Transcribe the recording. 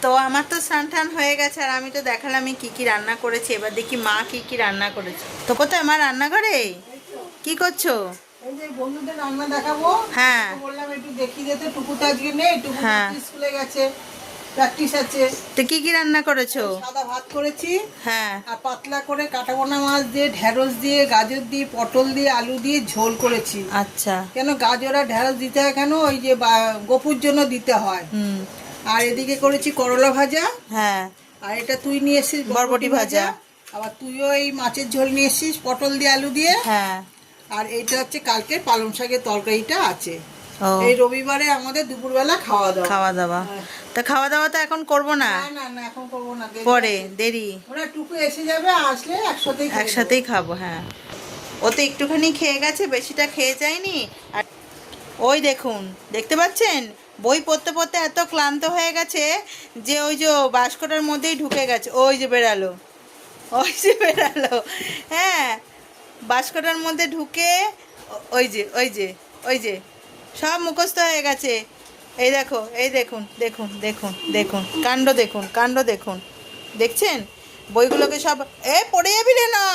তো আমার তো স্নান টান হয়ে গেছে, আর আমি তো দেখালাম আমি কী কী রান্না করেছি। এবার দেখি মা কী কী রান্না করেছে। তো কোথায় আমার রান্নাঘরে কি করছো? এই যে বন্ধুদের রান্না দেখাবো। হ্যাঁ বললাম একটু দেখিয়ে দিতে। টুকু তো আজকে নেই, টুকু হ্যাঁ। স্কুলে গেছে, প্র্যাকটিস আছে। তো কি কি রান্না করেছো? সাদা ভাত করেছি, হ্যাঁ আর পাতলা করে কাটাপোনা মাছ দিয়ে, ঢেঁড়স দিয়ে, গাজর দিয়ে, পটল দিয়ে, আলু দিয়ে ঝোল করেছি। আচ্ছা। কেন গাজর আর ঢেঁড়স দিতে হয় কেন? ওই যে গপুর জন্য দিতে হয়। হুম। আর এদিকে করেছি করলা ভাজা। হ্যাঁ। আর এটা তুই নিয়ে এসেছিস বরবটি ভাজা। আবার তুইও এই মাছের ঝোল নিয়ে এসেছিস পটল দিয়ে, আলু দিয়ে। হ্যাঁ। আর এইটা হচ্ছে কালকের পালং শাকের তরকারিটা আছে। ও এই রবিবারে আমাদের দুপুরবেলা খাওয়া দাওয়া। খাওয়া দাওয়া। হ্যাঁ। তা খাওয়া দাওয়া তো এখন করবো না, না না না, এখন করবো না, পরে দেরি। ওরা টুকু এসে যাবে, আসলে একসাথেই খেয়ে একসাথেই খাবো। হ্যাঁ, ও তো একটুখানি খেয়ে গেছে, বেশিটা খেয়ে যায়নি। আর ওই দেখুন, দেখতে পাচ্ছেন বই পড়তে পড়তে এত ক্লান্ত হয়ে গেছে যে ওই যে বাস্কটার মধ্যেই ঢুকে গেছে। ওই যে বেরালো, ওই যে বেরালো। হ্যাঁ, বাস্কটার মধ্যে ঢুকে ওই যে ওই যে ওই যে সব মুখস্থ হয়ে গেছে। এই দেখো, এই দেখুন, দেখুন দেখুন দেখুন, কাণ্ড দেখুন, কাণ্ড দেখুন। দেখছেন বইগুলোকে সব, এ পড়ে যাবি রে না।